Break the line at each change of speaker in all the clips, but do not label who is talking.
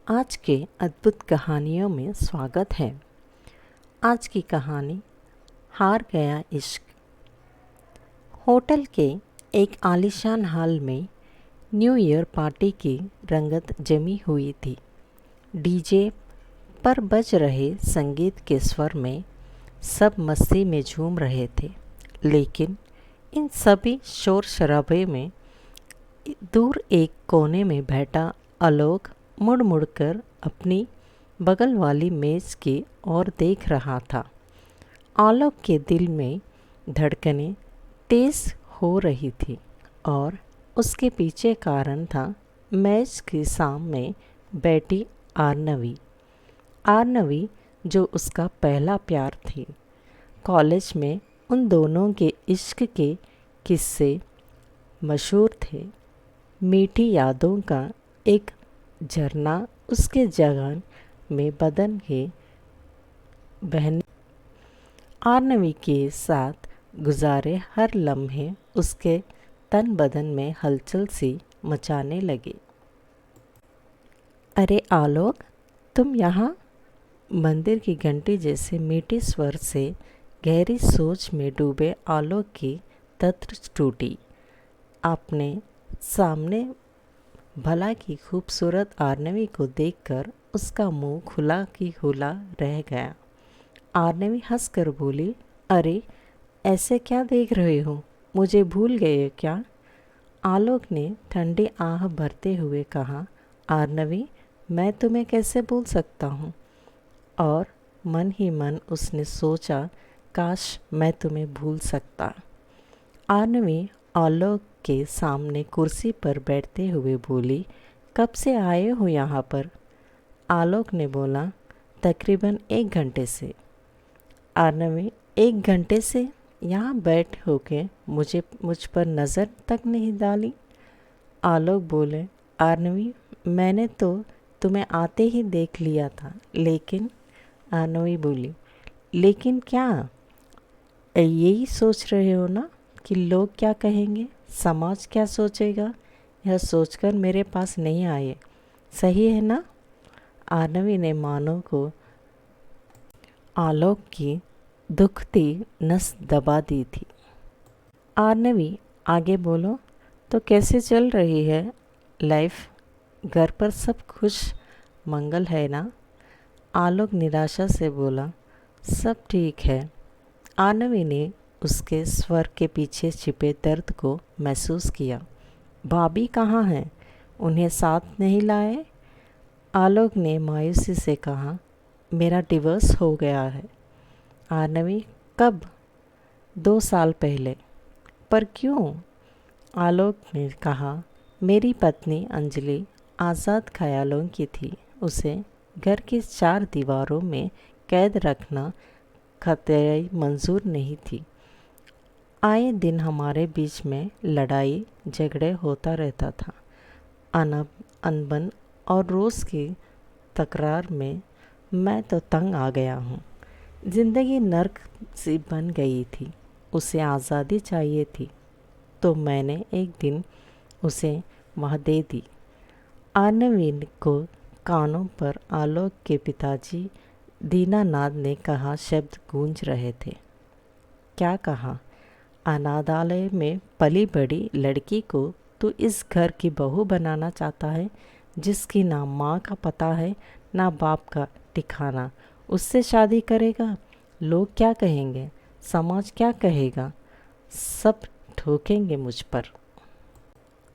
आज के अद्भुत कहानियों में स्वागत है। आज की कहानी हार गया इश्क। होटल के एक आलीशान हॉल में न्यू ईयर पार्टी की रंगत जमी हुई थी। डीजे पर बज रहे संगीत के स्वर में सब मस्ती में झूम रहे थे, लेकिन इन सभी शोर शराबे में दूर एक कोने में बैठा आलोक मुड़ मुड़कर अपनी बगल वाली मेज़ की ओर देख रहा था। आलोक के दिल में धड़कनें तेज़ हो रही थी और उसके पीछे कारण था मेज़ के सामने बैठी आर्नवी जो उसका पहला प्यार थी। कॉलेज में उन दोनों के इश्क के किस्से मशहूर थे। मीठी यादों का एक झरना उसके जगन में बदन के बहने। आर्नवी के साथ गुजारे हर लम्हे उसके तन बदन में हलचल सी मचाने लगे। अरे आलोक, तुम यहाँ? मंदिर की घंटी जैसे मीठे स्वर से गहरी सोच में डूबे आलोक की तत्र टूटी। अपने सामने भला की खूबसूरत आर्नवी को देखकर उसका मुंह खुला की खुला रह गया। आर्नवी हंसकर बोली, अरे ऐसे क्या देख रहे हो? मुझे भूल गए क्या? आलोक ने ठंडी आह भरते हुए कहा, आर्नवी, मैं तुम्हें कैसे भूल सकता हूँ? और मन ही मन उसने सोचा, काश मैं तुम्हें भूल सकता। आर्नवी आलोक के सामने कुर्सी पर बैठते हुए बोली, कब से आए हो यहाँ पर? आलोक ने बोला, तकरीबन 1 घंटे से। आर्नवी, 1 घंटे से यहाँ बैठ होके मुझ पर नज़र तक नहीं डाली? आलोक बोले, आर्नवी, मैंने तो तुम्हें आते ही देख लिया था, लेकिन। आर्नवी बोली, लेकिन क्या? यही सोच रहे हो ना कि लोग क्या कहेंगे, समाज क्या सोचेगा? यह सोचकर मेरे पास नहीं आए, सही है ना? आर्नवी ने मानो को आलोक की दुखती नस दबा दी थी। आर्नवी, आगे बोलो, तो कैसे चल रही है लाइफ? घर पर सब खुश मंगल है ना? आलोक निराशा से बोला, सब ठीक है। आर्नवी ने उसके स्वर के पीछे छिपे दर्द को महसूस किया। भाभी कहाँ हैं? उन्हें साथ नहीं लाए? आलोक ने मायूसी से कहा, मेरा डिवोर्स हो गया है। आर्नवी, कब? 2 साल पहले। पर क्यों? आलोक ने कहा, मेरी पत्नी अंजलि आज़ाद ख्यालों की थी। उसे घर की 4 दीवारों में कैद रखना कतई मंजूर नहीं थी। आए दिन हमारे बीच में लड़ाई झगड़े होता रहता था। अनबन और रोज़ की तकरार में मैं तो तंग आ गया हूँ। ज़िंदगी नर्क सी बन गई थी। उसे आज़ादी चाहिए थी, तो मैंने एक दिन उसे वह दे दी। आर्नवी को कानों पर आलोक के पिताजी दीनानाथ ने कहा शब्द गूंज रहे थे। क्या कहा? अनाथालय में पली बड़ी लड़की को तू इस घर की बहू बनाना चाहता है, जिसकी ना माँ का पता है ना बाप का ठिकाना। उससे शादी करेगा? लोग क्या कहेंगे? समाज क्या कहेगा? सब ठोकेंगे मुझ पर।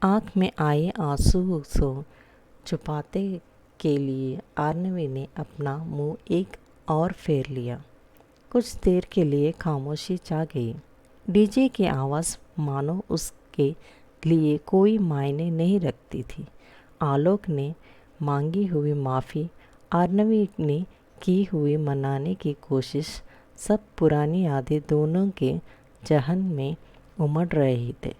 आँख में आए आंसू को छुपाते के लिए आर्नवी ने अपना मुंह एक और फेर लिया। कुछ देर के लिए खामोशी छा गई। डीजे की आवाज़ मानो उसके लिए कोई मायने नहीं रखती थी। आलोक ने मांगी हुई माफ़ी, आर्नवी ने की हुई मनाने की कोशिश, सब पुरानी यादें दोनों के जहन में उमड़ रही थे।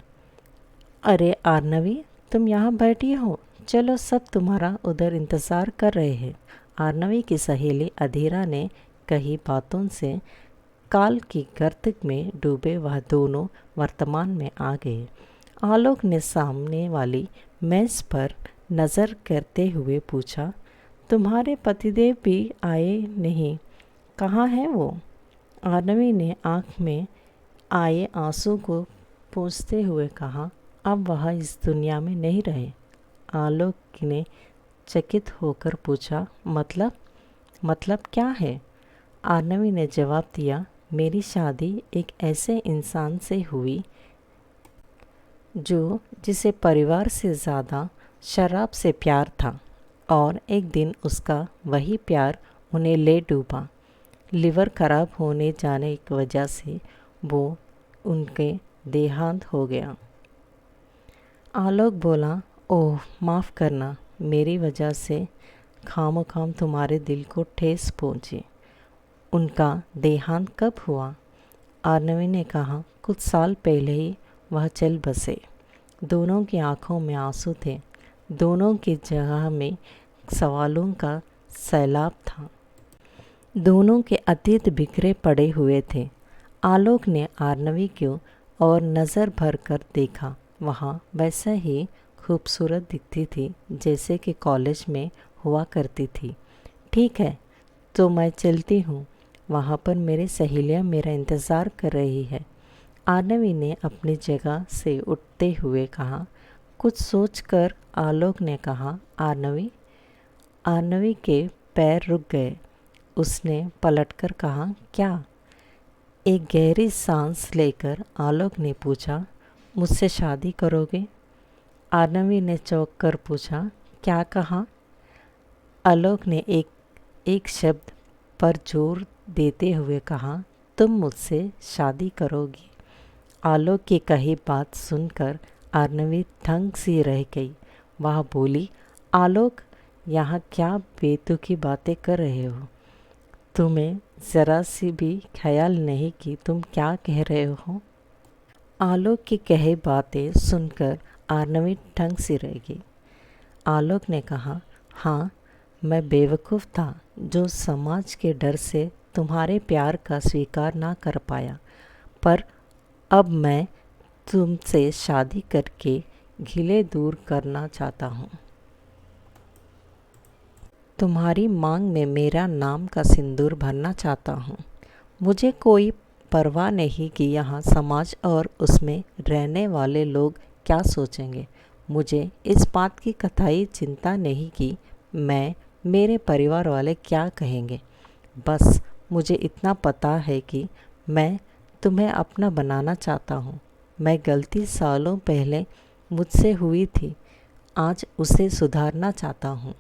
अरे आर्नवी, तुम यहाँ बैठी हो, चलो सब तुम्हारा उधर इंतज़ार कर रहे हैं। आर्नवी की सहेली अधीरा ने कही बातों से काल की गर्त में डूबे वह दोनों वर्तमान में आ गए। आलोक ने सामने वाली मेज़ पर नज़र करते हुए पूछा, तुम्हारे पतिदेव भी आए नहीं, कहाँ हैं वो? आर्नवी ने आँख में आए आंसू को पोंछते हुए कहा। अब वह इस दुनिया में नहीं रहे। आलोक ने चकित होकर पूछा, मतलब क्या है? आर्नवी ने जवाब दिया, मेरी शादी एक ऐसे इंसान से हुई जिसे परिवार से ज़्यादा शराब से प्यार था, और एक दिन उसका वही प्यार उन्हें ले डूबा। लिवर खराब होने जाने की वजह से वो उनके देहांत हो गया। आलोक बोला, ओह माफ़ करना, मेरी वजह से खामखाम तुम्हारे दिल को ठेस पहुँची। उनका देहांत कब हुआ? आर्नवी ने कहा, कुछ साल पहले ही वह चल बसे। दोनों की आंखों में आंसू थे। दोनों की जगह में सवालों का सैलाब था। दोनों के अतीत बिखरे पड़े हुए थे। आलोक ने आर्नवी को और नज़र भर कर देखा। वहाँ वैसा ही खूबसूरत दिखती थी जैसे कि कॉलेज में हुआ करती थी। ठीक है, तो मैं चलती हूँ, वहाँ पर मेरी सहेलियाँ मेरा इंतज़ार कर रही है। आर्नवी ने अपनी जगह से उठते हुए कहा। कुछ सोचकर आलोक ने कहा, आर्नवी के पैर रुक गए। उसने पलटकर कहा, क्या? एक गहरी सांस लेकर आलोक ने पूछा, मुझसे शादी करोगे? आर्नवी ने चौंक कर पूछा, क्या कहा? आलोक ने एक शब्द पर जोर देते हुए कहा, तुम मुझसे शादी करोगी? आलोक की कही बात सुनकर आर्नवी दंग सी रह गई। वह बोली, आलोक, यहाँ क्या बेतुकी बातें कर रहे हो? तुम्हें ज़रा सी भी ख्याल नहीं कि तुम क्या कह रहे हो? आलोक की कही बातें सुनकर आर्नवी दंग सी रह गई। आलोक ने कहा, हाँ, मैं बेवकूफ़ था जो समाज के डर से तुम्हारे प्यार का स्वीकार ना कर पाया, पर अब मैं तुमसे शादी करके घिले दूर करना चाहता हूँ। तुम्हारी मांग में मेरा नाम का सिंदूर भरना चाहता हूँ। मुझे कोई परवाह नहीं कि यहाँ समाज और उसमें रहने वाले लोग क्या सोचेंगे। मुझे इस बात की कतई चिंता नहीं कि मेरे परिवार वाले क्या कहेंगे। बस मुझे इतना पता है कि मैं तुम्हें अपना बनाना चाहता हूँ। मैं गलती सालों पहले मुझसे हुई थी, आज उसे सुधारना चाहता हूँ।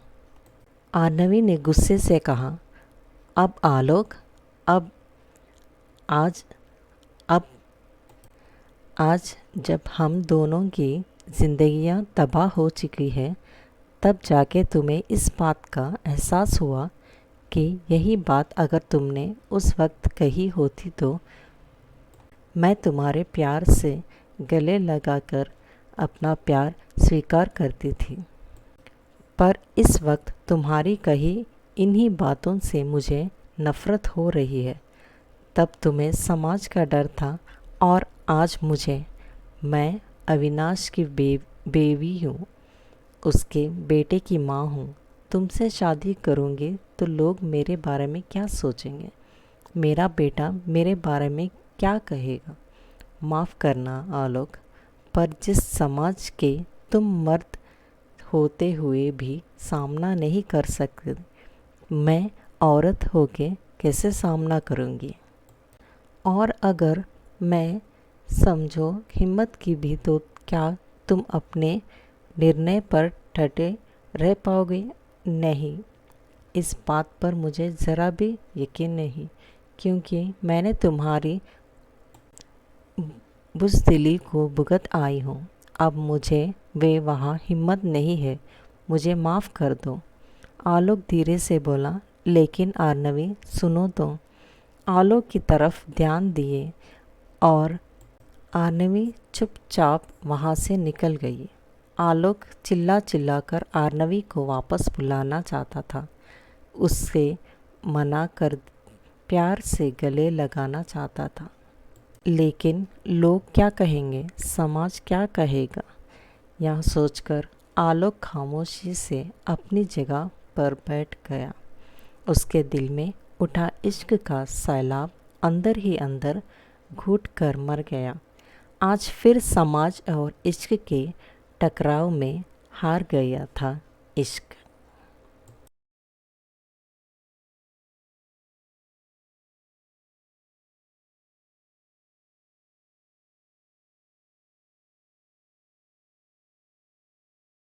आर्नवी ने गुस्से से कहा, अब आलोक, अब आज जब हम दोनों की ज़िंदगियाँ तबाह हो चुकी है, तब जाके तुम्हें इस बात का एहसास हुआ कि यही बात अगर तुमने उस वक्त कही होती तो मैं तुम्हारे प्यार से गले लगाकर अपना प्यार स्वीकार करती थी। पर इस वक्त तुम्हारी कही इन्हीं बातों से मुझे नफ़रत हो रही है। तब तुम्हें समाज का डर था और आज मुझे। मैं अविनाश की बेवी हूँ, उसके बेटे की माँ हूँ। तुमसे शादी करूँगी तो लोग मेरे बारे में क्या सोचेंगे? मेरा बेटा मेरे बारे में क्या कहेगा? माफ़ करना आलोक, पर जिस समाज के तुम मर्द होते हुए भी सामना नहीं कर सकते, मैं औरत होके कैसे सामना करूँगी? और अगर मैं समझो हिम्मत की भी तो क्या तुम अपने निर्णय पर डटे रह पाओगे? नहीं, इस बात पर मुझे ज़रा भी यकीन नहीं, क्योंकि मैंने तुम्हारी बुज़दिली को भुगत आई हूँ। अब मुझे वे वहाँ हिम्मत नहीं है, मुझे माफ़ कर दो। आलोक धीरे से बोला, लेकिन आर्नवी सुनो तो। आलोक की तरफ ध्यान दिए और आर्नवी चुपचाप वहाँ से निकल गई। आलोक चिल्ला कर आर्नवी को वापस बुलाना चाहता था, उससे मना कर प्यार से गले लगाना चाहता था, लेकिन लोग क्या कहेंगे, समाज क्या कहेगा, यह सोचकर आलोक खामोशी से अपनी जगह पर बैठ गया। उसके दिल में उठा इश्क का सैलाब अंदर ही अंदर घुट कर मर गया। आज फिर समाज और इश्क के टकराव में हार गया था इश्क।